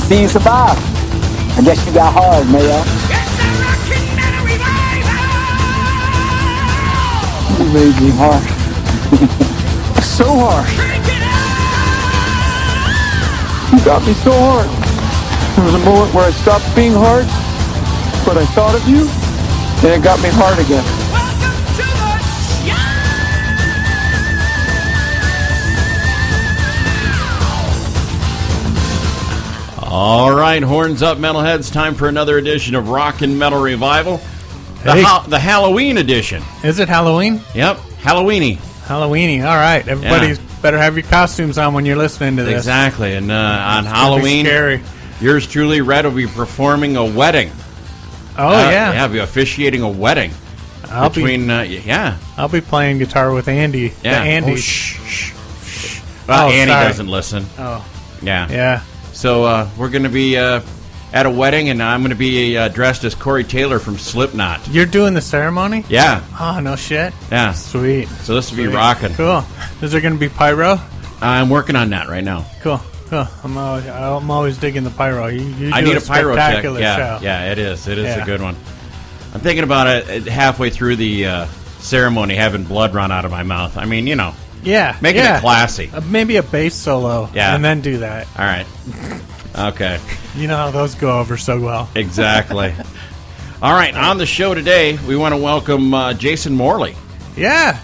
see you survive. I guess you got hard, Mayo. You made me harsh. So harsh. You got me so hard. There was a moment where I stopped being hard, but I thought of you, and it got me hard again. All right, horns up, metalheads. Time for another edition of Rock and Metal Revival. The Halloween edition. Is it Halloween? Yep, Halloweeny. Halloweeny. All right, everybody's better have your costumes on when you're listening to this. Exactly, and on Halloween, scary. Yours truly, Red, will be performing a wedding. Oh yeah, yeah, be officiating a wedding. I'll be playing guitar with Andy. Yeah, the Andy. Oh, shh. Well, Andy doesn't listen. Oh, yeah. So we're going to be at a wedding, and I'm going to be dressed as Corey Taylor from Slipknot. You're doing the ceremony? Yeah. Oh, no shit? Yeah. Sweet. So this will be rocking. Cool. Is there going to be pyro? I'm working on that right now. Cool. I'm always digging the pyro. I need a pyro check. Show. Yeah, it is. It is a good one. I'm thinking about it halfway through the ceremony, having blood run out of my mouth. I mean, you know. Yeah. Making it classy. Maybe a bass solo. Yeah. And then do that. All right. Okay. You know how those go over so well. Exactly. All right. On the show today, we want to welcome Jason Morley. Yeah.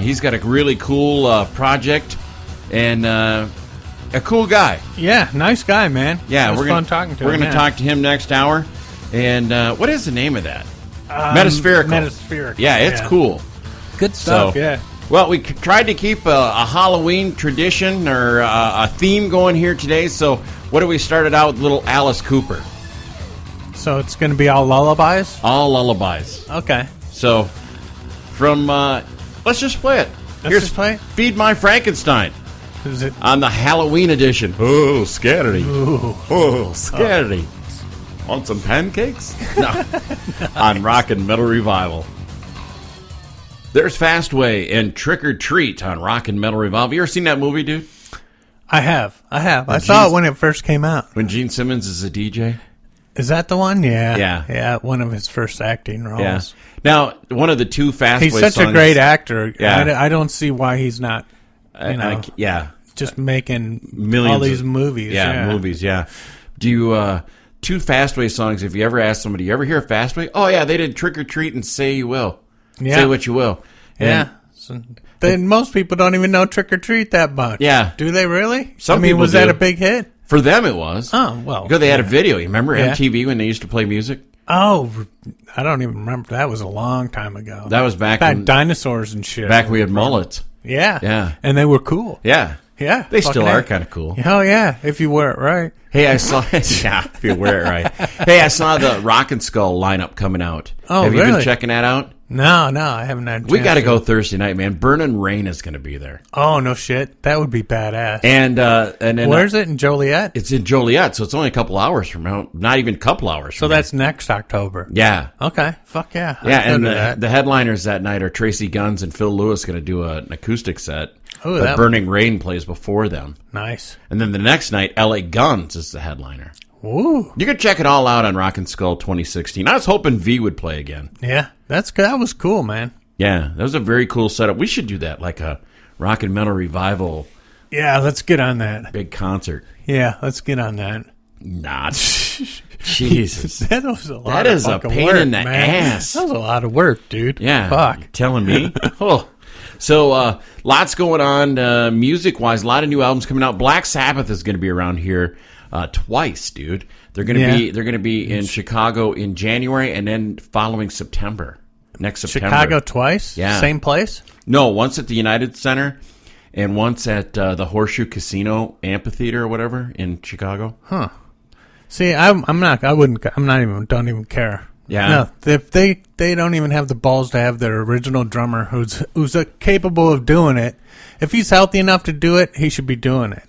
He's got a really cool project and a cool guy. Yeah. Nice guy, man. Yeah. It was fun talking to him. We're going to talk to him next hour. And what is the name of that? Metaspherical. Metaspherical. Yeah, it's cool. Good stuff, yeah. Well, we tried to keep a Halloween tradition or a theme going here today, so what do we started out with little Alice Cooper? So it's going to be all lullabies? All lullabies. Okay. So, from, let's just play it. Let's play it? Feed My Frankenstein. Is it? On the Halloween edition. Oh, scary. Ooh. Oh, scary. Want some pancakes? No. On Rock and Metal Revival. There's Fastway and Trick or Treat on Rock and Metal Revival. You ever seen that movie, dude? I have. I saw it when it first came out. When Gene Simmons is a DJ? Is that the one? Yeah. Yeah. One of his first acting roles. Yeah. Now, one of the two Fastway songs. He's such a great actor. Yeah. I don't see why he's not, just making millions all these movies. Yeah, movies, yeah. Do you, two Fastway songs, if you ever ask somebody, you ever hear Fastway? Oh, yeah, they did Trick or Treat and Say You Will. Yeah. Say What You Will. And then most people don't even know Trick or Treat that much. Yeah. Do they really? Some people was do. that a big hit? For them it was. Oh, well. Because they had a video. You remember MTV when they used to play music? Oh, I don't even remember. That was a long time ago. That was back when dinosaurs and shit. Back when we had mullets. Yeah. Yeah. And they were cool. Yeah. Yeah. They still are kind of cool. Oh, yeah. If you wear it right. Hey, I saw if you wear it right. Hey, I saw the Rock and Skull lineup coming out. Oh, Have you really? been checking that out? No, I haven't had a chance. We got to go Thursday night, man. Burnin' Rain is going to be there. Oh, no shit. That would be badass. And then where's it? In Joliet? It's in Joliet, so it's only a couple hours from now. Not even a couple hours from So that's next October. Yeah. Okay. Fuck yeah. Yeah, and the headliners that night are Tracy Guns and Phil Lewis going to do an acoustic set. Oh, but Burning Rain plays before them. Nice. And then the next night, LA Guns is the headliner. Ooh. You can check it all out on Rock and Skull 2016. I was hoping V would play again. Yeah, that was cool, man. Yeah, that was a very cool setup. We should do that, like a Rock and Metal Revival. Yeah, let's get on that. Big concert. Yeah, let's get on that. Not. Jesus. That was a lot That of is a pain work, in the man. ass. That was a lot of work, dude. Yeah. Fuck. You're telling me? Oh. So, lots going on music-wise. A lot of new albums coming out. Black Sabbath is going to be around here twice, dude. They're going to be in Chicago in January and then following September. Next September. Chicago twice? Yeah. Same place? No, once at the United Center and once at the Horseshoe Casino Amphitheater or whatever in Chicago. Huh. See, don't even care. Yeah. No, if they don't even have the balls to have their original drummer who's capable of doing it. If he's healthy enough to do it, he should be doing it.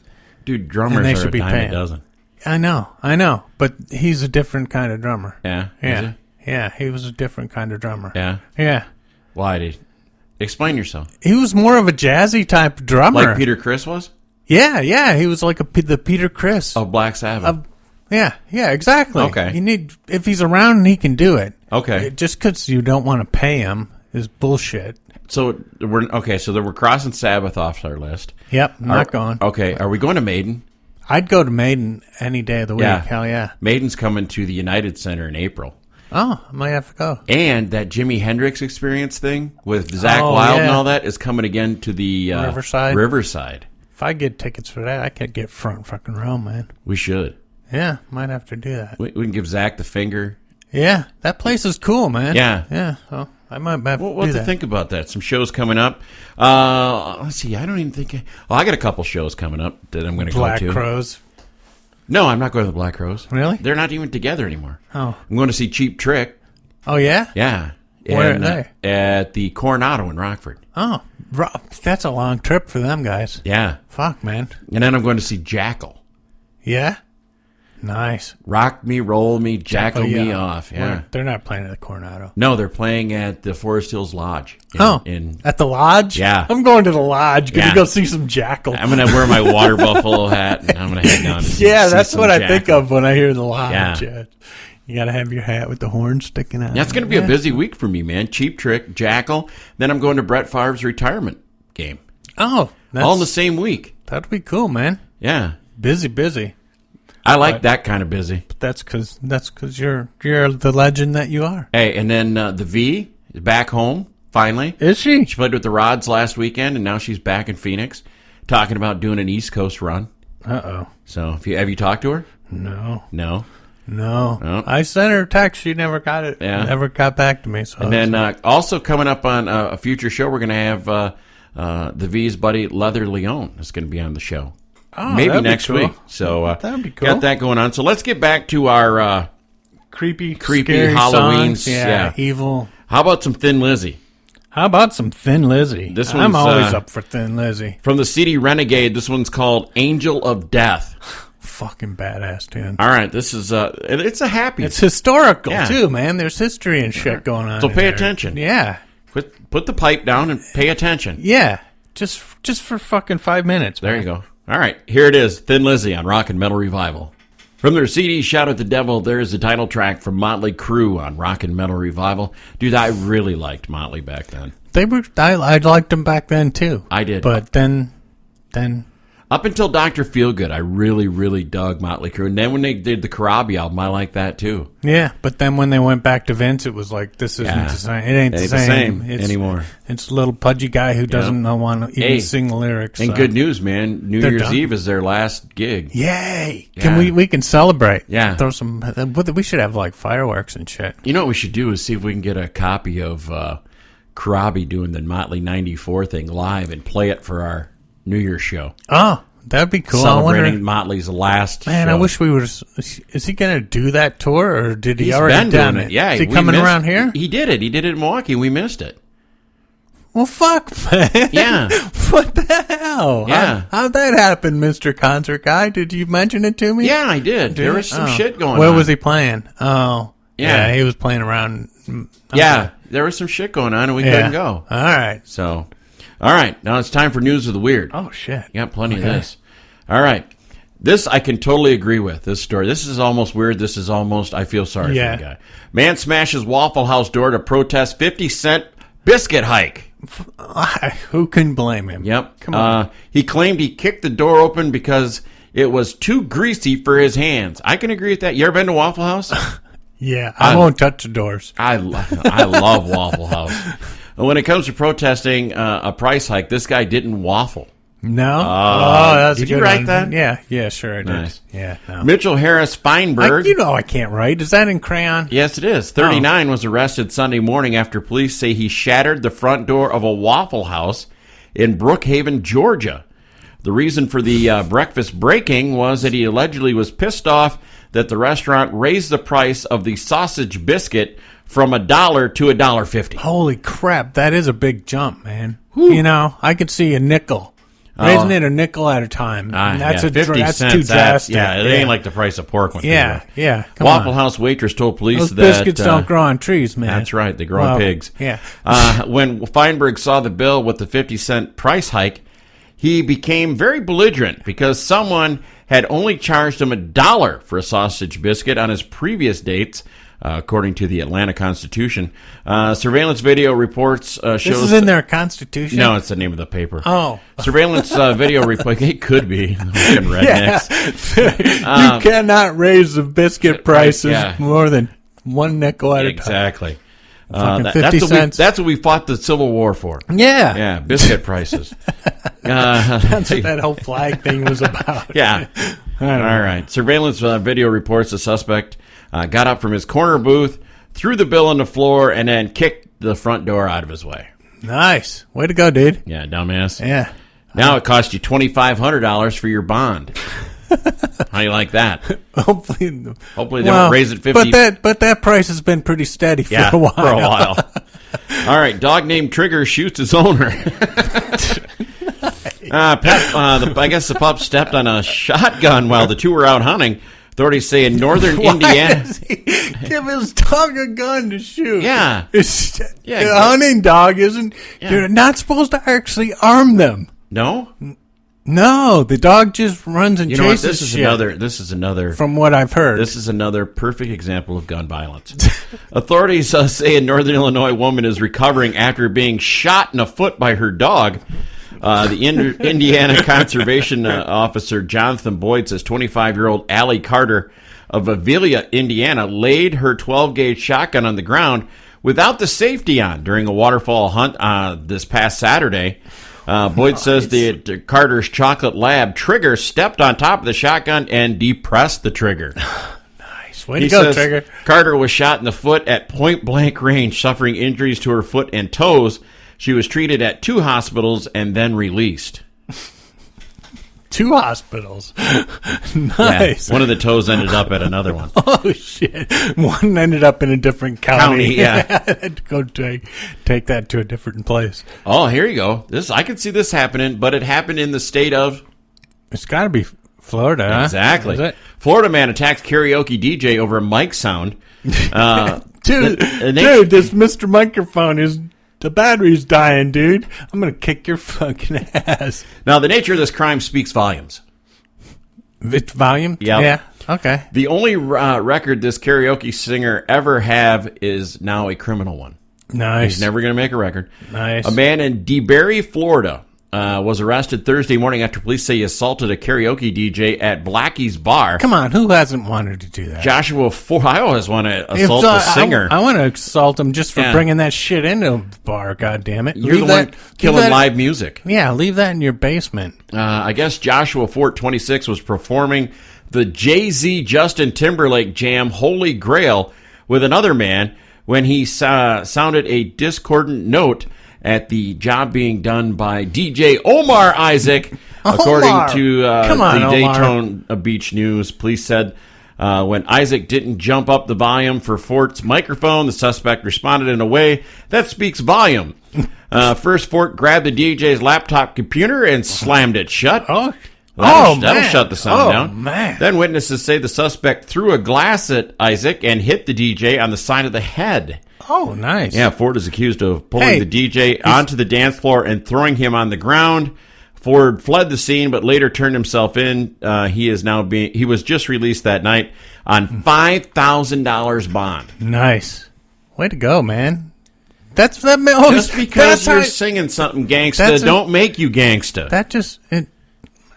Dude, drummers are a dime a dozen. I know, but he's a different kind of drummer. Yeah? Yeah. Yeah, he was a different kind of drummer. Yeah? Yeah. Why? Explain yourself. He was more of a jazzy type drummer. Like Peter Criss was? Yeah, he was like the Peter Criss. Of Black Sabbath. Yeah, exactly. Okay. You need, if he's around, he can do it. Okay. Just because you don't want to pay him is bullshit. So so we're crossing Sabbath off our list. Yep, not going. Okay, are we going to Maiden? I'd go to Maiden any day of the week. Yeah. Hell yeah. Maiden's coming to the United Center in April. Oh, I might have to go. And that Jimi Hendrix Experience thing with Zakk Oh, Wylde and yeah. all that is coming again to the Riverside. If I get tickets for that, I could get front fucking row, man. We should. Yeah, might have to do that. We can give Zach the finger. Yeah, that place is cool, man. Yeah. Yeah, so I might have What to do to that. think about that? Some shows coming up. Let's see. I don't even think. I got a couple shows coming up that I'm going to go Black to. Crows. No, I'm not going to the Black Crows. Really? They're not even together anymore. Oh. I'm going to see Cheap Trick. Oh, yeah? Yeah. Where And, are they? At the Coronado in Rockford. Oh, that's a long trip for them guys. Yeah. Fuck, man. And then I'm going to see Jackal. Yeah? Nice. Rock me, roll me, jackal Oh, yeah. me off. Yeah. They're not playing at the Coronado. No, they're playing at the Forest Hills Lodge. At the Lodge? Yeah. I'm going to the Lodge. Gonna Yeah. go see some Jackal. I'm going to wear my water buffalo hat and I'm going to head down. And Yeah, see that's some what I Jackal. think of when I hear the Lodge. Yeah. You got to have your hat with the horn sticking out. That's going to be a busy week for me, man. Cheap Trick, Jackal. Then I'm going to Brett Favre's retirement game. Oh, All in the same week. that'd be cool, man. Yeah. Busy. I like that kind of busy. But that's because you're the legend that you are. Hey, and then the V is back home, finally. Is she? She played with the Rods last weekend, and now she's back in Phoenix, talking about doing an East Coast run. Uh-oh. So, have you talked to her? No. No. Oh. I sent her a text. She never got it. Yeah. Never got back to me. So And then also coming up on a future show, we're going to have the V's buddy Leather Leone is going to be on the show. Oh, Maybe that'd be next cool. week. So That'd be cool. got that going on. So let's get back to our creepy scary Halloween. songs. Yeah, evil. How about some Thin Lizzy? How about some Thin Lizzy? This I'm one's, always up for Thin Lizzy. From the CD Renegade, this one's called Angel of Death. Fucking badass, dude. All right, this is it's a happy. It's historical Yeah. too, man. There's history and shit going on. So in pay there. attention. Yeah, Put the pipe down and pay attention. yeah. Just for fucking 5 minutes. There man. you go. All right, here it is, Thin Lizzy on Rock and Metal Revival. From their CD, Shout at the Devil, there is the title track from Motley Crue on Rock and Metal Revival. Dude, I really liked Motley back then. They were. I liked them back then too. I did. but then. Up until Dr. Feelgood, I really, really dug Motley Crue. And then when they did the Karabi album, I liked that too. Yeah, but then when they went back to Vince, it was like, this isn't the same. It ain't the same anymore. It's a little pudgy guy who doesn't want to even sing the lyrics. And so. good news, man. New They're Year's done. Eve is their last gig. Yay! Yeah. Can we can celebrate? Yeah. Throw some. We should have like fireworks and shit. You know what we should do is see if we can get a copy of Karabi doing the Motley 94 thing live and play it for our New Year's show. Oh, that'd be cool. I Celebrating wonder, Motley's last man, show. I wish we were. Is he going to do that tour, or did he He's already been done doing it? Yeah, Is he we coming missed- around here? He did it. He did it in Milwaukee. We missed it. Well, fuck, man. Yeah. What the hell? Yeah. How'd that happen, Mr. Concert Guy? Did you mention it to me? Yeah, I did. There was some shit going on. Where was he playing? Oh, Yeah. he was playing around. Okay. Yeah, there was some shit going on, and we couldn't go. All right. So, all right, now it's time for News of the Weird. Oh shit. You got plenty of this. All right. This I can totally agree with, this story. This is almost weird. This is almost, I feel sorry for the guy. Man smashes Waffle House door to protest 50-cent biscuit hike. Who can blame him? Yep. Come on. He claimed he kicked the door open because it was too greasy for his hands. I can agree with that. You ever been to Waffle House? Yeah, I won't touch the doors. I love Waffle House. When it comes to protesting a price hike, this guy didn't waffle. No. That's did a good you write one. that? Yeah, sure I did. Nice. Yeah. No. Mitchell Harris Feinberg. I can't write. Is that in crayon? Yes, it is. 39 was arrested Sunday morning after police say he shattered the front door of a Waffle House in Brookhaven, Georgia. The reason for the breakfast breaking was that he allegedly was pissed off that the restaurant raised the price of the sausage biscuit from $1 to $1.50. Holy crap, that is a big jump, man. You know, I could see a nickel. Raising it a nickel at a time. That's 50 that's cents. too drastic. It ain't like the price of pork. When Yeah. Come Waffle on. House waitress told police Those that biscuits don't grow on trees, man. That's right, they grow on pigs. Yeah. When Feinberg saw the bill with the 50-cent price hike, he became very belligerent because someone had only charged him $1 for a sausage biscuit on his previous dates, according to the Atlanta Constitution. Surveillance video reports shows... This is in their Constitution? No, it's the name of the paper. Oh. Surveillance video report... It could be. Rednecks. Yeah. You cannot raise the biscuit prices more than 1 nickel at a time. Exactly. 50 cents. That's what we fought the Civil War for. Yeah. Yeah, biscuit prices. That's what that whole flag thing was about. Yeah. All right. Surveillance video reports the suspect got up from his corner booth, threw the bill on the floor, and then kicked the front door out of his way. Nice. Way to go, dude. Yeah, dumbass. Yeah. Now it cost you $2,500 for your bond. How do you like that? Hopefully they don't raise it 50. But that price has been pretty steady for a while. All right, dog named Trigger shoots his owner. I guess the pup stepped on a shotgun while the two were out hunting. Authorities say in northern Indiana. Does he give his dog a gun to shoot? Yeah. A hunting dog isn't. Yeah. You're not supposed to actually arm them. No? No, the dog just runs and chases This is another. From what I've heard, this is another perfect example of gun violence. Authorities say a northern Illinois woman is recovering after being shot in the foot by her dog. The Indiana conservation officer Jonathan Boyd says 25-year-old Allie Carter of Avilia, Indiana, laid her 12-gauge shotgun on the ground without the safety on during a waterfowl hunt this past Saturday. Boyd says the Carter's chocolate lab Trigger stepped on top of the shotgun and depressed the trigger. Nice. Way to go, Trigger. Carter was shot in the foot at point-blank range, suffering injuries to her foot and toes. She was treated at 2 hospitals and then released. 2 hospitals. Nice. Yeah, one of the toes ended up at another one. Oh, shit. One ended up in a different county. Yeah. I had to go take that to a different place. Oh, here you go. I can see this happening, but it happened in the state of... It's got to be Florida, huh? Exactly. Is it? Florida man attacks karaoke DJ over a mic sound. Dude, this Mr. Microphone is... The battery's dying, dude. I'm going to kick your fucking ass. Now, the nature of this crime speaks volumes. It's volume? Yep. Yeah. Okay. The only record this karaoke singer ever have is now a criminal one. Nice. He's never going to make a record. Nice. A man in DeBerry, Florida, was arrested Thursday morning after police say he assaulted a karaoke DJ at Blackie's Bar. Come on, who hasn't wanted to do that? Joshua Ford. I always want to assault a singer. I want to assault him just for bringing that shit into the bar, goddammit. You're the one killing live music. Yeah, leave that in your basement. I guess Joshua Ford, 26, was performing the Jay-Z Justin Timberlake jam Holy Grail with another man when he sounded a discordant note at the job being done by DJ Omar Isaac, according to the Daytona Beach News. Police said when Isaac didn't jump up the volume for Fort's microphone, the suspect responded in a way that speaks volume. First, Fort grabbed the DJ's laptop computer and slammed it shut. That'll shut the sound down. Man. Then witnesses say the suspect threw a glass at Isaac and hit the DJ on the side of the head. Oh, nice. Yeah, Ford is accused of pulling the DJ onto the dance floor and throwing him on the ground. Ford fled the scene, but later turned himself in. He was just released that night on $5,000 bond. Nice. Way to go, man. Just because you're singing something gangsta, don't make you gangsta. That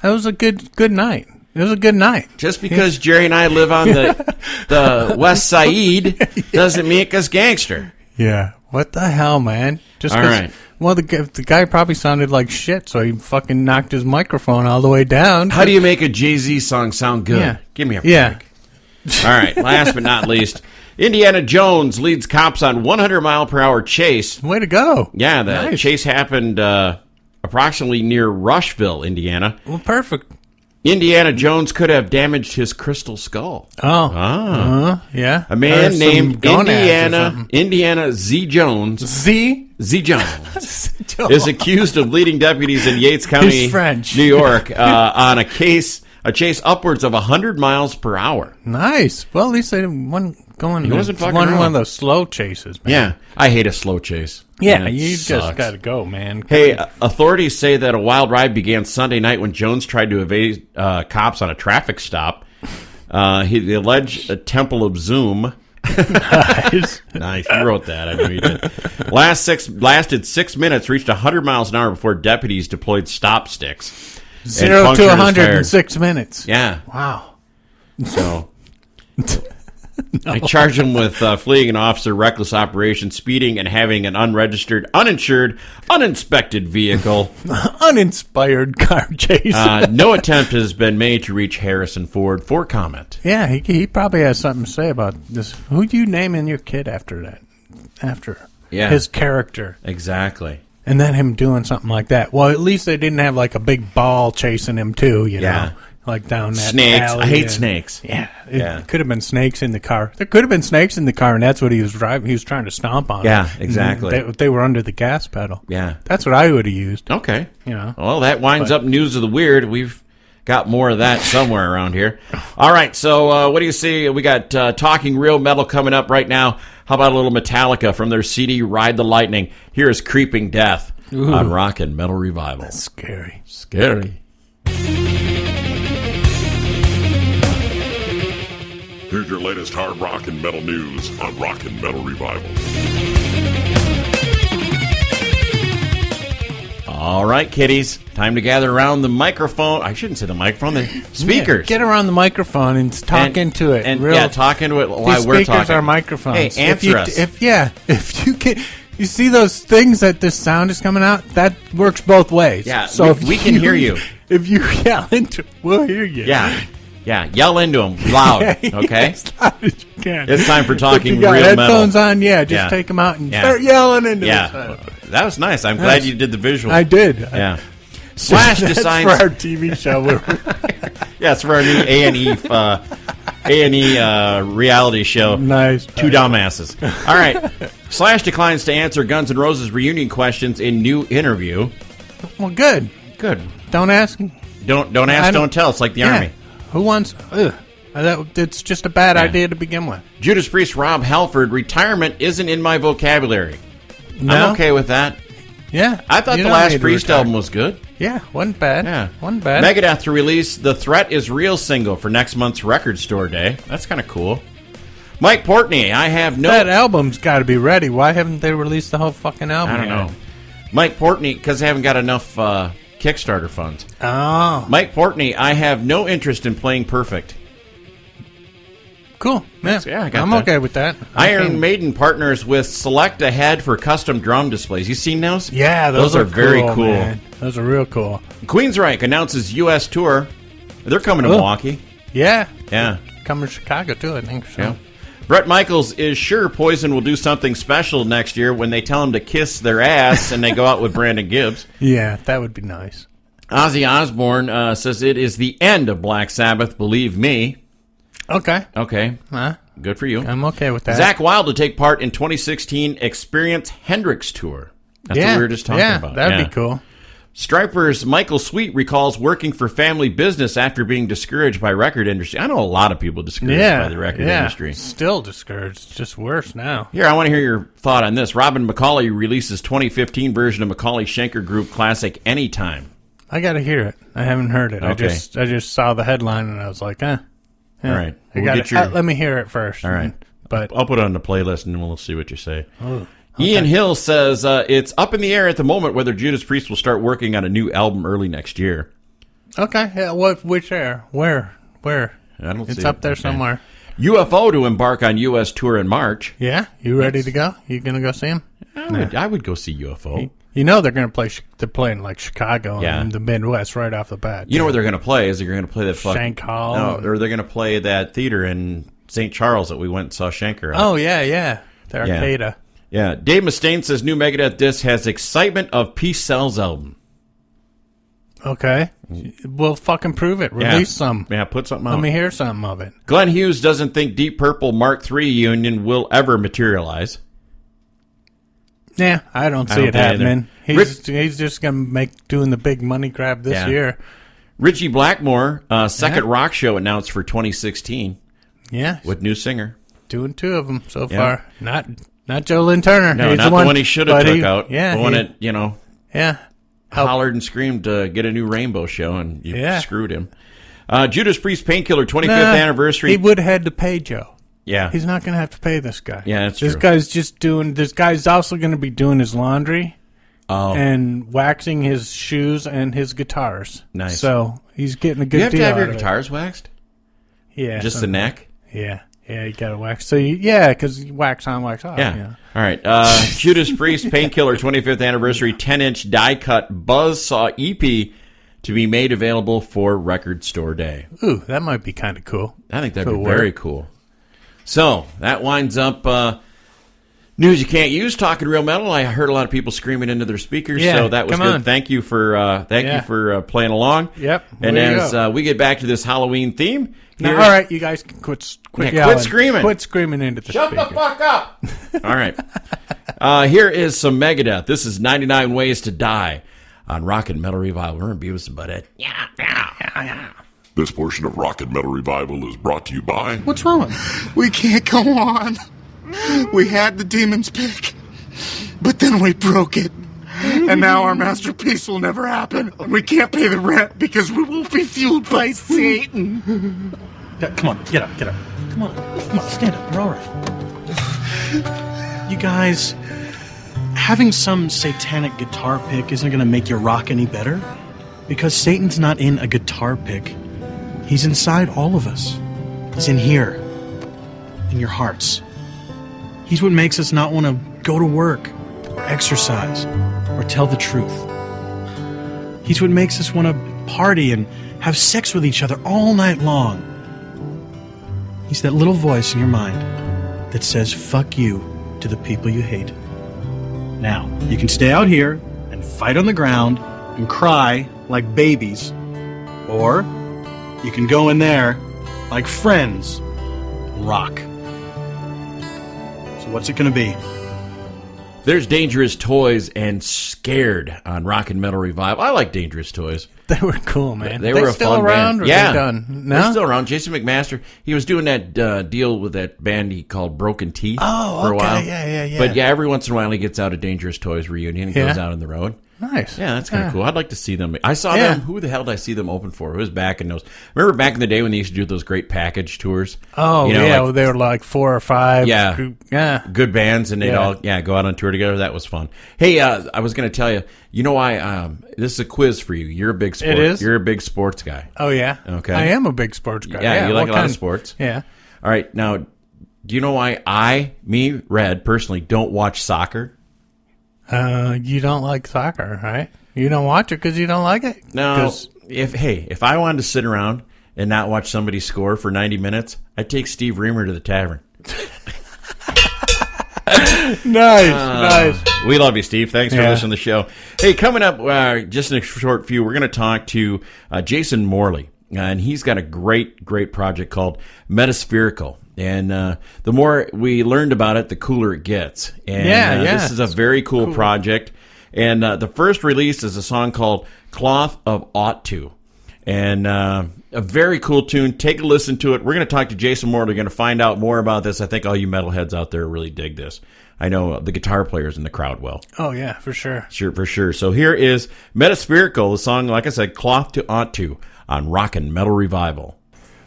was a good night. It was a good night. Just because Jerry and I live on the West Side doesn't make us gangster. Yeah. What the hell, man? All right. Well, the guy probably sounded like shit, so he fucking knocked his microphone all the way down. How do you make a Jay-Z song sound good? Yeah. Give me a break. All right. Last but not least, Indiana Jones leads cops on 100-mile-per-hour chase. Way to go. Yeah, the chase happened approximately near Rushville, Indiana. Well, perfect. Indiana Jones could have damaged his crystal skull. Yeah. A man named Indiana Z. Jones. Z Jones is accused of leading deputies in Yates County, New York, on a chase upwards of 100 miles per hour. Nice. Well, at least they didn't He wasn't fucking one around. of those slow chases, man. Yeah. I hate a slow chase. Yeah, And it you sucks. just got to go, man. Hey, authorities say that a wild ride began Sunday night when Jones tried to evade cops on a traffic stop. The alleged Temple of Zoom. Nice. Nice. You wrote that. I know you did. Lasted 6 minutes, reached 100 miles an hour before deputies deployed stop sticks. 0 to 100 in 6 minutes. Yeah. Wow. So I charge him with fleeing an officer, reckless operation, speeding, and having an unregistered, uninsured, uninspected vehicle. Uninspired car chase. No attempt has been made to reach Harrison Ford for comment. Yeah, he probably has something to say about this. Who do you naming your kid after that? After his character. Exactly. And then him doing something like that. Well, at least they didn't have like a big ball chasing him too, you know? Like down that snakes. alley. I hate snakes. Yeah. It could have been snakes in the car. There could have been snakes in the car, and that's what he was driving. He was trying to stomp on Yeah, them. exactly. They were under the gas pedal. Yeah. That's what I would have used. Okay. You know. Well, that winds up News of the Weird. We've got more of that somewhere around here. All right, so what do you see? We got Talking Real Metal coming up right now. How about a little Metallica from their CD Ride the Lightning? Here is Creeping Death on Rock and Metal Revival. That's scary. Scary. Here's your latest hard rock and metal news on Rock and Metal Revival. All right, kiddies. Time to gather around the microphone. I shouldn't say the microphone, the speakers. Yeah, get around the microphone and talk into it. And real, talk into it while these we're speakers talking. are microphones. Hey, answer us. If you can, you see those things that this sound is coming out. That works both ways. Yeah, so if we can hear you. If you yell into, we'll hear you. Yeah, yell into them loud, okay? As loud as you can. It's time for Talking if you got Real headphones Metal. on, just take them out and Yeah. start yelling into Yeah, it. that was nice. I'm glad you did the visual. I did. Yeah. Slash That's decides for our TV show. Yeah, it's for our new A&E reality show. Nice. Two dumbasses. All right. Slash declines to answer Guns N' Roses reunion questions in new interview. Well, good. Good. Don't ask. Don't ask, don't tell. It's like the Army. Who wants? It's just a bad idea to begin with. Judas Priest Rob Halford, retirement isn't in my vocabulary. No? I'm okay with that. Yeah. I thought the last Priest album was good. Yeah, wasn't bad. Yeah. Wasn't bad. Megadeth to release The Threat Is Real single for next month's Record Store Day. That's kind of cool. Mike Portney, I have no... That album's got to be ready. Why haven't they released the whole fucking album I don't yet? know. Mike Portney, because they haven't got enough Kickstarter funds. Oh. Mike Portney, I have no interest in playing perfect. Cool. Yeah, I got I'm that. okay with that. Iron Maiden partners with Select Ahead for custom drum displays. You seen those? Yeah, those are very cool. Man. Those are real cool. Queensryche announces U.S. tour. They're coming to Milwaukee. Yeah. Yeah. Coming to Chicago, too, I think so. Yeah. Brett Michaels is sure Poison will do something special next year when they tell him to kiss their ass and they go out with Brandon Gibbs. Yeah, that would be nice. Ozzy Osbourne says it is the end of Black Sabbath, believe me. Okay. Okay. Good for you. I'm okay with that. Zach Wilde to take part in 2016 Experience Hendrix Tour. That's what we were just talking about. That'd be cool. Striper's Michael Sweet recalls working for family business after being discouraged by record industry. I know a lot of people discouraged by the record industry. Still discouraged. It's just worse now. Here, I want to hear your thought on this. Robin McCauley releases 2015 version of Macaulay Schenker Group classic Anytime. I got to hear it. I haven't heard it. Okay. I just saw the headline and I was like, eh. All right. Let me hear it first. All right. But I'll put it on the playlist and we'll see what you say. Okay. Ian Hill says it's up in the air at the moment whether Judas Priest will start working on a new album early next year. Okay. Yeah, which air? Where? I don't see It's up there Okay. somewhere. UFO to embark on U.S. tour in March. Yeah? You ready to go? You going to go see him? I would go see UFO. You know they're going to play. They're playing like Chicago Yeah. and the Midwest right off the bat. You know where they're going to play is they're going to play that Shank Hall. No, or they're going to play that theater in St. Charles that we went and saw Schenker at. Oh yeah. The Arcada. Yeah. Dave Mustaine says new Megadeth disc has excitement of Peace Sells album. Okay. We'll fucking prove it. Release some. Yeah, put something out. Let me hear something of it. Glenn Hughes doesn't think Deep Purple Mark III union will ever materialize. Yeah, I don't see it happening. He's just gonna doing the big money grab this year. Richie Blackmore, second rock show announced for 2016. Yeah, with new singer. doing two of them so far. Not Not Joe Lynn Turner. No, He's not the one he should have took out. Yeah. The one that, you know, Yeah. hollered and screamed to get a new Rainbow show, and you Yeah. screwed him. Judas Priest Painkiller 25th anniversary. He would have had to pay Joe. Yeah. He's not going to have to pay this guy. Yeah, that's this true. This guy's also going to be doing his laundry Oh. and waxing his shoes and his guitars. Nice. So he's getting a good You have deal to have your out of it. guitars waxed? Yeah. Just the neck? Yeah. Yeah, you got to wax. So, because you wax on, wax off. Yeah. You know. All right. Judas Priest Painkiller 25th anniversary 10-inch die-cut Buzzsaw EP to be made available for Record Store Day. Ooh, that might be kind of cool. I think that'd Could be work. very cool. So that winds up news you can't use. Talking real metal. I heard a lot of people screaming into their speakers, Yeah, so that was come good. on. Thank you for playing along. Yep, And there you as go. we get back to this Halloween theme, Now, here- all right, you guys can quit yelling. screaming. Quit screaming into the Shut speaker. the fuck up! All right. Here is some Megadeth. This is 99 Ways to Die on Rockin' Metal Revival. We're in Beavis and Butthead. Yeah. This portion of Rocket Metal Revival is brought to you by... What's wrong? We can't go on. We had the demon's pick, but then we broke it. And now our masterpiece will never happen. And we can't pay the rent because we will be fueled by Satan. Come on, get up. Come on, stand up. You're all right. You guys, having some satanic guitar pick isn't going to make your rock any better. Because Satan's not in a guitar pick. He's inside all of us. He's in here. In your hearts. He's what makes us not want to go to work, or exercise, or tell the truth. He's what makes us want to party and have sex with each other all night long. He's that little voice in your mind that says, fuck you to the people you hate. Now, you can stay out here and fight on the ground and cry like babies, or you can go in there like friends and rock. So what's it going to be? There's Dangerous Toys and Scared on Rockin' Metal Revival. I like Dangerous Toys. They were cool, man. They were a still fun around, band. or Yeah, they done? No, they're still around. Jason McMaster, he was doing that deal with that band he called Broken Teeth for a while. Yeah. But yeah, every once in a while he gets out a Dangerous Toys reunion and goes out on the road. Nice. Yeah, that's kind of cool. I'd like to see them. I saw them. Who the hell did I see them open for? It was back in those. Remember back in the day when they used to do those great package tours? Oh, You know, yeah. like They were like 4 or 5. Yeah. Yeah. good bands, and they'd Yeah. all go out on tour together. That was fun. Hey, I was going to tell you. You know why? This is a quiz for you. You're a big sport. It is? You're a big sports guy. Oh, yeah. Okay. I am a big sports guy. Yeah, you like what a lot of kind sports. Yeah. All right, now, do you know why Red, personally, don't watch soccer? You don't like soccer, right? You don't watch it because you don't like it? No. 'Cause- If I wanted to sit around and not watch somebody score for 90 minutes, I'd take Steve Reamer to the tavern. Nice. We love you, Steve. Thanks for Yeah. listening to the show. Hey, coming up, just in a short few, we're going to talk to Jason Morley, and he's got a great project called Metaspherical. And the more we learned about it, the cooler it gets. And this is a very cool project. And the first release is a song called Cloth of Ought To. And a very cool tune. Take a listen to it. We're going to talk to Jason Morley. We're going to find out more about this. I think all you metalheads out there really dig this. I know the guitar players in the crowd will. Oh, yeah, for sure. Sure, for sure. So here is Metaspherical, the song, like I said, Cloth to Ought To on Rockin' Metal Revival.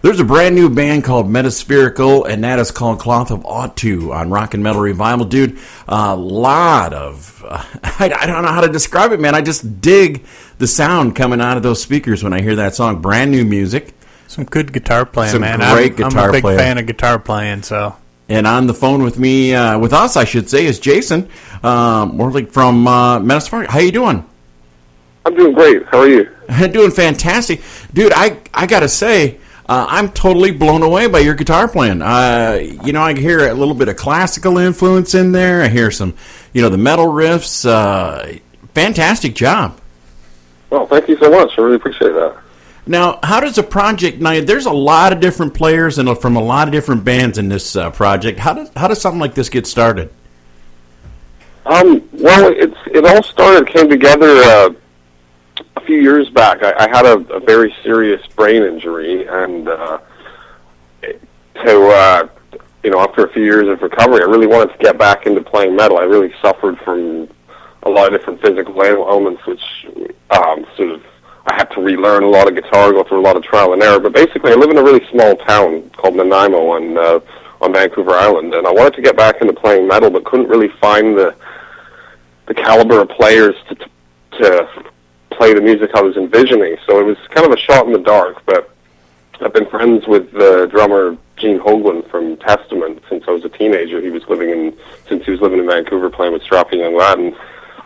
There's a brand new band called Metaspherical, and that is called Cloth of Ought To on Rockin' Metal Revival. Dude, a lot of... I don't know how to describe it, man. I just dig the sound coming out of those speakers when I hear that song. Brand new music. Some good guitar playing, Some man. great I'm guitar a big playing. fan of guitar playing, so... And on the phone with me, with us, I should say, is Jason Morley from Metaspherical. How you doing? I'm doing great. How are you? Doing fantastic. Dude, I got to say... I'm totally blown away by your guitar playing. You know, I hear a little bit of classical influence in there. I hear some, the metal riffs. Fantastic job. Well, thank you so much. I really appreciate that. Now, how does a project? Now, there's a lot of different players and from a lot of different bands in this project. How does something like this get started? Well, it all came together a few years back. I had a very serious brain injury, and after a few years of recovery, I really wanted to get back into playing metal. I really suffered from a lot of different physical ailments, which sort of I had to relearn a lot of guitar, go through a lot of trial and error. But basically, I live in a really small town called Nanaimo on Vancouver Island, and I wanted to get back into playing metal, but couldn't really find the caliber of players to play the music I was envisioning. So it was kind of a shot in the dark, but I've been friends with the drummer Gene Hoagland from Testament since I was a teenager. Since he was living in Vancouver playing with Strapping Young Lad, and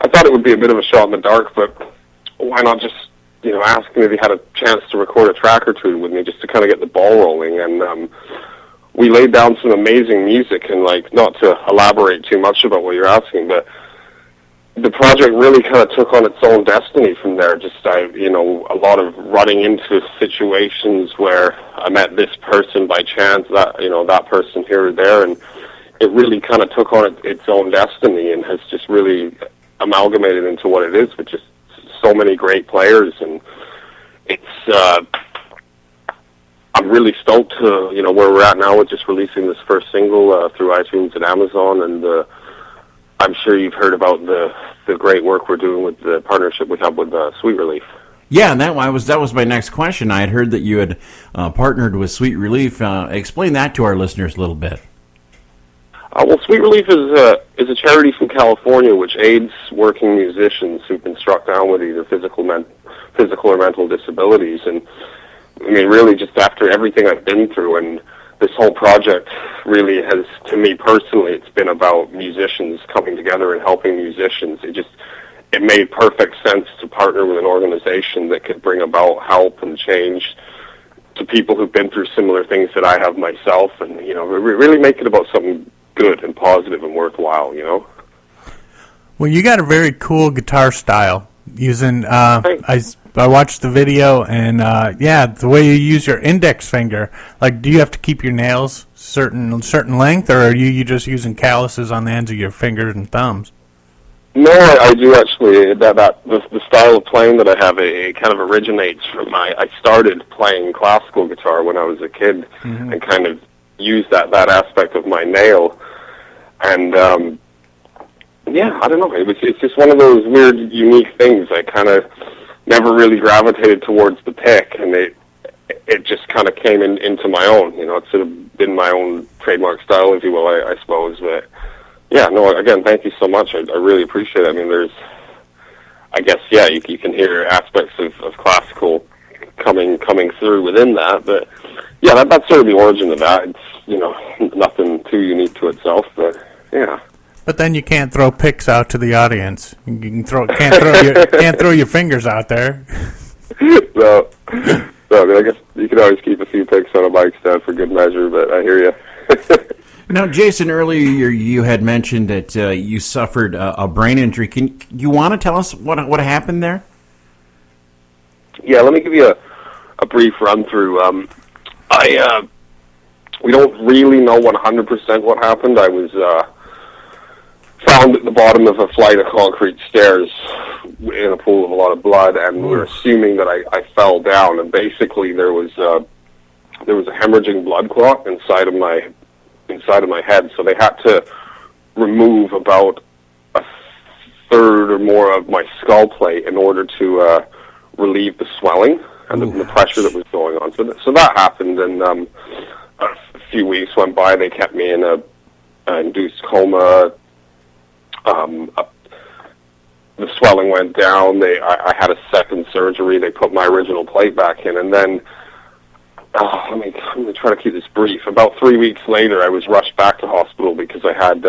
I thought it would be a bit of a shot in the dark, but why not just ask him if he had a chance to record a track or two with me just to kind of get the ball rolling. And we laid down some amazing music, and not to elaborate too much about what you're asking, but the project really kind of took on its own destiny from there. Just a lot of running into situations where I met this person by chance, that person here or there, and it really kind of took on its own destiny and has just really amalgamated into what it is, with just so many great players. And it's I'm really stoked to where we're at now with just releasing this first single through iTunes and Amazon, and I'm sure you've heard about the great work we're doing with the partnership we have with Sweet Relief. Yeah, and that was my next question. I had heard that you had partnered with Sweet Relief. Explain that to our listeners a little bit. Well, Sweet Relief is a charity from California which aids working musicians who've been struck down with either physical or mental disabilities. And I mean, really, just after everything I've been through, and this whole project really has, to me personally, it's been about musicians coming together and helping musicians. It made perfect sense to partner with an organization that could bring about help and change to people who've been through similar things that I have myself, and really make it about something good and positive and worthwhile. Well, you got a very cool guitar style. Using I watched the video, and the way you use your index finger. Do you have to keep your nails certain length, or are you just using calluses on the ends of your fingers and thumbs? No, I do actually. The style of playing that I have, it kind of originates from I started playing classical guitar when I was a kid, and kind of used that aspect of my nail, and I don't know. It's just one of those weird, unique things. I kind of never really gravitated towards the pick, and it just kind of came into my own. It's sort of been my own trademark style, if you will, I suppose. But again, thank you so much. I really appreciate it. I mean, you can hear aspects of classical coming through within that. But that's sort of the origin of that. It's nothing too unique to itself, but yeah. But then you can't throw picks out to the audience. You can't throw your fingers out there. No, I guess you can always keep a few picks on a bike stand for good measure. But I hear you. Now, Jason, earlier you had mentioned that you suffered a brain injury. Can you want to tell us what happened there? Yeah, let me give you a brief run through. We don't really know 100% what happened. I was found at the bottom of a flight of concrete stairs in a pool of a lot of blood, and we're assuming that I fell down. And basically, there was a hemorrhaging blood clot inside of my head. So they had to remove about a third or more of my skull plate in order to relieve the swelling and the pressure that was going on. So that happened, and a few weeks went by. They kept me in a induced coma. The swelling went down. I had a second surgery. They put my original plate back in, and then let me try to keep this brief. About 3 weeks later, I was rushed back to hospital because I had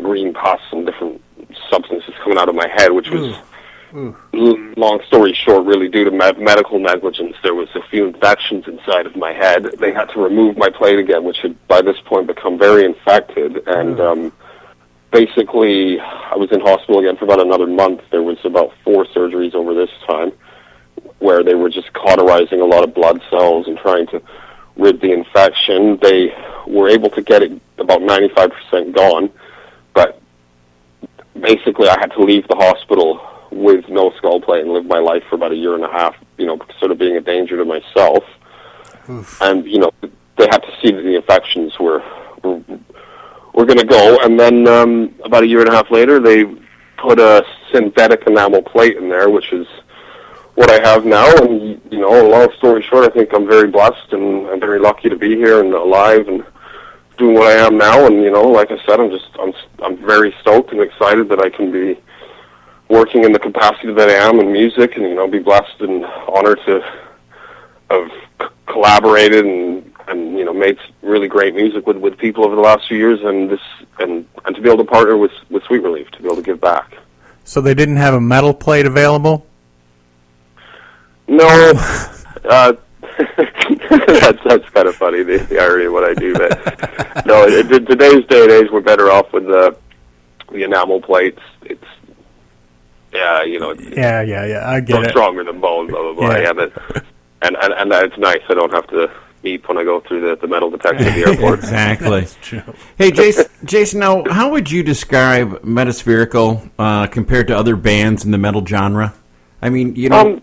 green pus and different substances coming out of my head, which was, long story short, really due to medical negligence. There was a few infections inside of my head. They had to remove my plate again, which had by this point become very infected, and basically, I was in hospital again for about another month. There was about 4 surgeries over this time, where they were just cauterizing a lot of blood cells and trying to rid the infection. They were able to get it about 95% gone, but basically I had to leave the hospital with no skull plate and live my life for about a year and a half, sort of being a danger to myself. Oof. And, they had to see that the infections were we're going to go. And then about a year and a half later, they put a synthetic enamel plate in there, which is what I have now. And, you know, long story short, I think I'm very blessed and I'm very lucky to be here and alive and doing what I am now. And, you know, like I said, I'm very stoked and excited that I can be working in the capacity that I am in music, and, you know, be blessed and honored to have collaborated and you know, made really great music with people over the last few years, and to be able to partner with Sweet Relief, to be able to give back. So they didn't have a metal plate available? No, that's kind of funny, the irony of what I do. But no, today's day and age, we're better off with the enamel plates. It's you know. Yeah. I get it. Stronger than bone, blah blah blah. Yeah, but and it's nice. I don't have to beep when I go through the metal detector at the airport. Exactly. Hey, Jason, now, how would you describe Metaspherical compared to other bands in the metal genre? I mean, you know.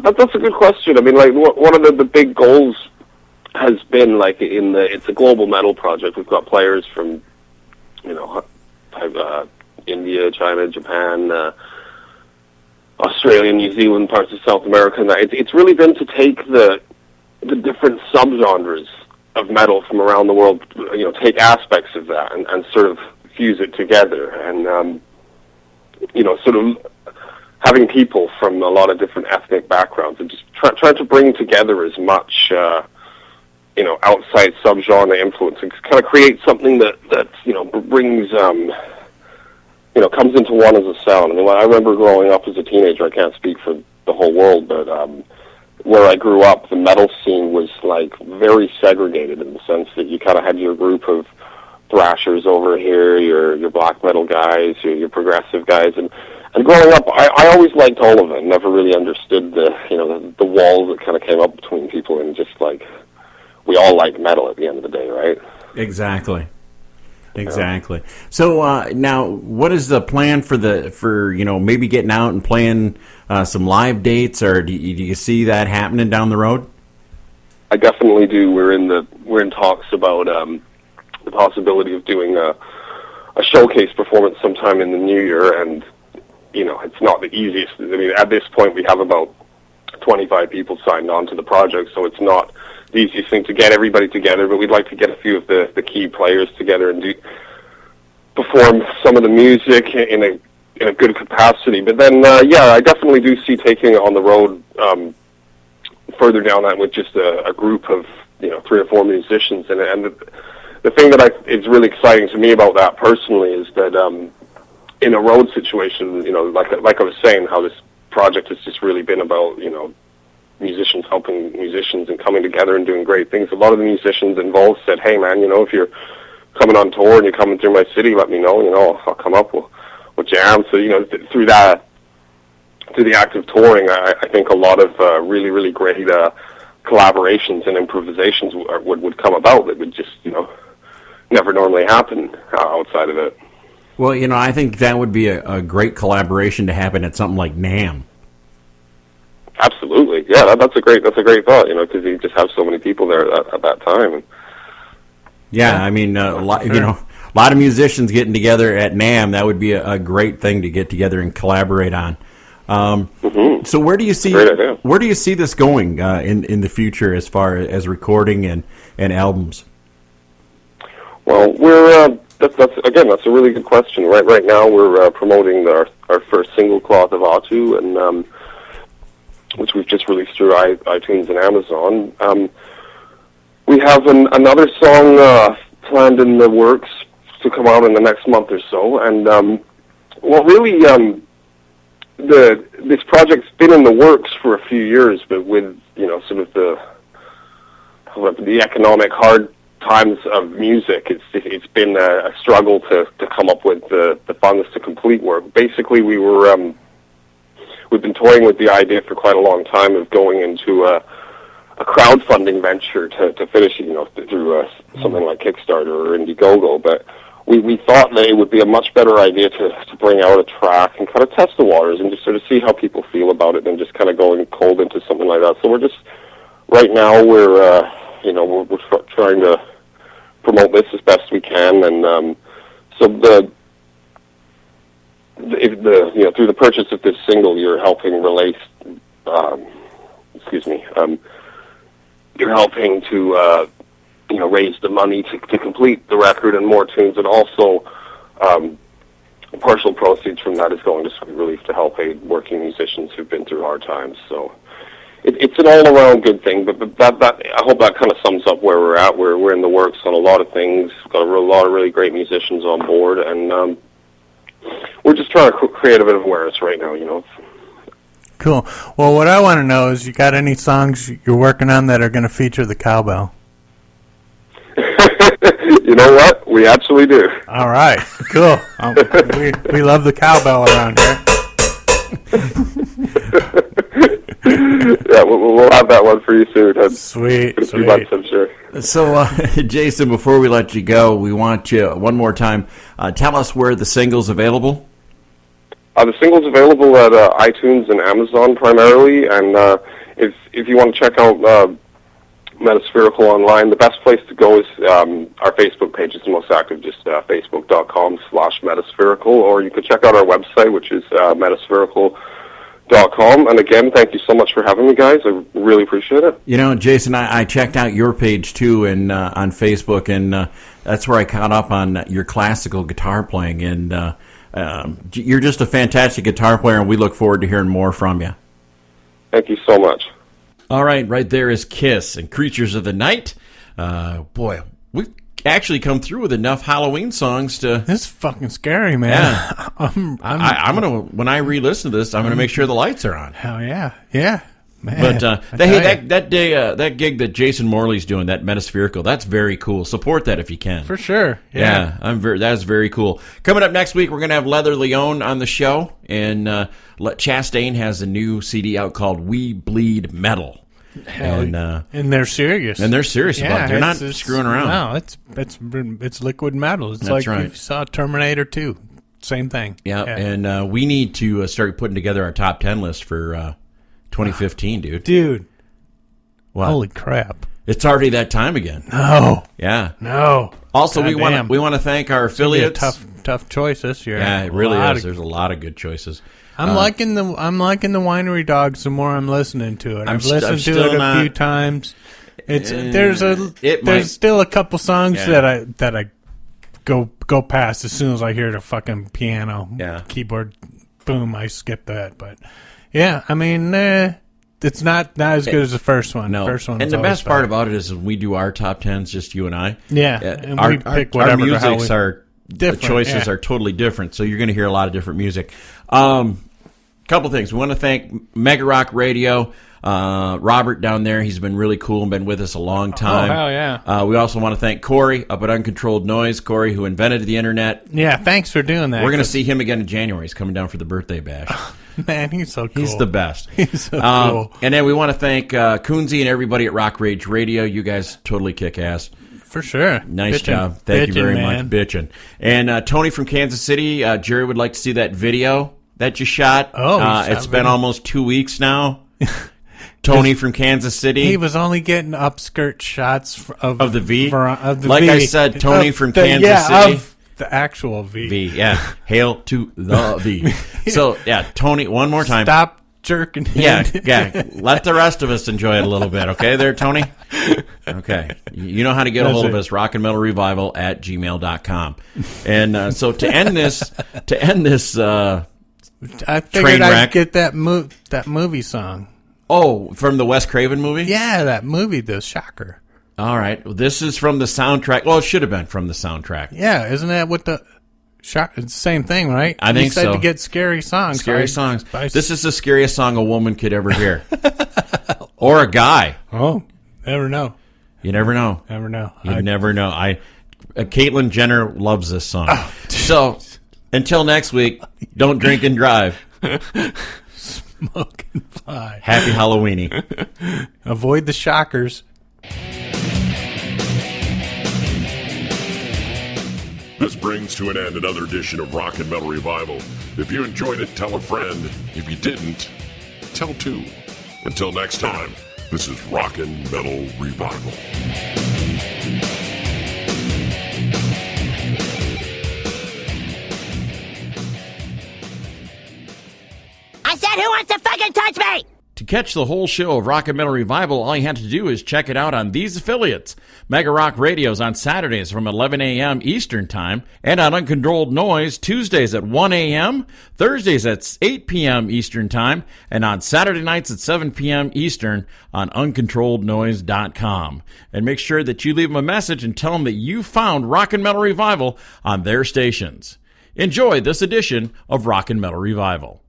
That's a good question. I mean, like, one of the big goals has been, like, it's a global metal project. We've got players from, you know, India, China, Japan, Australia, New Zealand, parts of South America, and it's really been to take the different subgenres of metal from around the world, you know, take aspects of that and sort of fuse it together, and you know, sort of having people from a lot of different ethnic backgrounds and just trying to bring together as much you know, outside subgenre influence and kind of create something that you know, brings you know, comes into one as a sound. I mean, I remember growing up as a teenager. I can't speak for the whole world, but where I grew up, the metal scene was, like, very segregated in the sense that you kind of had your group of thrashers over here, your black metal guys, your progressive guys, and growing up, I always liked all of it. Never really understood the walls that kind of came up between people, and just, like, we all like metal at the end of the day, right? Exactly. So now, what is the plan for you know, maybe getting out and playing some live dates, or do you see that happening down the road? I definitely do. We're in talks about the possibility of doing a showcase performance sometime in the new year, and you know, it's not the easiest. I mean, at this point, we have about 25 people signed on to the project, so it's not the easiest thing to get everybody together, but we'd like to get a few of the key players together and perform some of the music in a good capacity. But then, yeah, I definitely do see taking it on the road further down that with just a group of, you know, 3 or 4 musicians. And the thing that is really exciting to me about that personally is that in a road situation, you know, like I was saying, how this project has just really been about, you know, musicians helping musicians and coming together and doing great things. A lot of the musicians involved said, hey man, you know, if you're coming on tour and you're coming through my city, let me know, you know, I'll come up, we'll jam. So, you know, through the act of touring, I think a lot of really, really great collaborations and improvisations would come about that would just, you know, never normally happen outside of it. Well, you know, I think that would be a great collaboration to happen at something like NAMM. Absolutely, yeah. That's a great thought. You know, because you just have so many people there at that time. Yeah, I mean, you know, a lot of musicians getting together at NAMM. That would be a great thing to get together and collaborate on. So where do you see this going in the future as far as recording and albums? Well, we're that's a really good question. Right now we're promoting our first single, Cloth of Atu, and which we've just released through iTunes and Amazon. We have another song planned in the works to come out in the next month or so, and well, really, this project's been in the works for a few years, but with, you know, sort of the economic hard times of music, it's been a struggle to come up with the funds to complete work. Basically, we've been toying with the idea for quite a long time of going into a crowdfunding venture to finish it, you know, through something like Kickstarter or Indiegogo. But we thought that it would be a much better idea to bring out a track and kind of test the waters and just sort of see how people feel about it than just kind of going cold into something like that. So we're just, right now, we're trying to promote this as best we can. And so through the purchase of this single, you're helping release. You're helping to raise the money to complete the record and more tunes, and also partial proceeds from that is going to Sweet Relief to help aid working musicians who've been through hard times. So it's an all-around good thing, but that I hope that kind of sums up where we're at. We're in the works on a lot of things. We've got a lot of really great musicians on board, and we're just trying to create a bit of awareness right now, Cool. Well, what I want to know is, you got any songs you're working on that are going to feature the cowbell? You know what? We actually do. All right. Cool. We love the cowbell around here. Yeah, we'll have that one for you soon. Sweet. In a few months, I'm sure. So, Jason, before we let you go, we want you, one more time, tell us where the single's available. The single's available at iTunes and Amazon primarily, and if you want to check out Metaspherical online, the best place to go is our Facebook page is the most active, just facebook.com/Metaspherical, or you could check out our website, which is Metaspherical.com. And again, thank you so much for having me, guys. I really appreciate it. Jason, I checked out your page too, and on Facebook, and that's where I caught up on your classical guitar playing, and you're just a fantastic guitar player, and we look forward to hearing more from you. Thank you so much. All right, right there is Kiss and Creatures of the Night. Boy, we've actually come through with enough Halloween songs to... This is fucking scary, man. Yeah. I'm gonna, when I re-listen to this, I'm gonna make sure the lights are on. Hell yeah. Yeah. Man, but that gig that Jason Morley's doing, that Metaspherical, that's very cool. Support that if you can. For sure. Yeah. That's very cool. Coming up next week, we're gonna have Leather Leone on the show, and Chastain has a new CD out called We Bleed Metal. And they're serious. And they're serious about it. They're not screwing around. No, it's liquid metal. It's That's like right. you saw Terminator 2. Same thing. Yeah. And we need to start putting together our top 10 list for 2015, dude. Dude. What? Holy crap. It's already that time again. No. Yeah. No. Also, God we want to thank our affiliates. Tough choice this year. Yeah, it really is. There's a lot of good choices. I'm liking the Winery Dogs the more I'm listening to it. I've listened to it a few times. There's still a couple songs that I go past as soon as I hear the fucking piano keyboard boom. I skip that, but yeah, I mean it's not as good as the first one. No, first one. And the best part about it is when we do our top tens, just you and I. Yeah, and we pick whatever. Our musics are. Different, the choices are totally different, so you're going to hear a lot of different music. Couple things. We want to thank Mega Rock Radio, Robert down there. He's been really cool and been with us a long time. Oh, hell yeah. We also want to thank Corey up at Uncontrolled Noise, Corey who invented the internet. Yeah, thanks for doing that. We're going to see him again in January. He's coming down for the birthday bash. Man, he's so cool. He's the best. He's so cool. And then we want to thank Coonsy and everybody at Rock Rage Radio. You guys totally kick ass. For sure. Nice job. Thank you very much, bitchin'. And Tony from Kansas City, Jerry would like to see that video that you shot. It's been almost 2 weeks now. Tony from Kansas City. He was only getting upskirt shots of the V. Of the like V. I said, Tony from Kansas City. Of the actual V. V, yeah. Hail to the V. So, yeah, Tony, one more time. Stop jerking. Yeah. Let the rest of us enjoy it a little bit, okay there, Tony? Okay. You know how to get a hold of us, rockandmetalrevival@gmail.com. And so to end this I figured I'd get that movie song. Oh, from the Wes Craven movie? Yeah, that movie, The Shocker. All right. Well, this is from the soundtrack. Well, it should have been from the soundtrack. Yeah, isn't that what the... It's the same thing, right? I think so. You said to get scary songs. Scary songs. This is the scariest song a woman could ever hear. Or a guy. Oh, never know. You never know. Never know. You never know. Caitlyn Jenner loves this song. Oh, so, until next week, don't drink and drive. Smoke and fly. Happy Halloweeny. Avoid the shockers. This brings to an end another edition of Rock and Metal Revival. If you enjoyed it, tell a friend. If you didn't, tell two. Until next time, this is Rock and Metal Revival. man who wants to fucking touch me! To catch the whole show of Rock and Metal Revival, all you have to do is check it out on these affiliates. Mega Rock Radio's on Saturdays from 11 a.m. Eastern Time, and on Uncontrolled Noise Tuesdays at 1 a.m., Thursdays at 8 p.m. Eastern Time, and on Saturday nights at 7 p.m. Eastern on UncontrolledNoise.com. And make sure that you leave them a message and tell them that you found Rock and Metal Revival on their stations. Enjoy this edition of Rock and Metal Revival.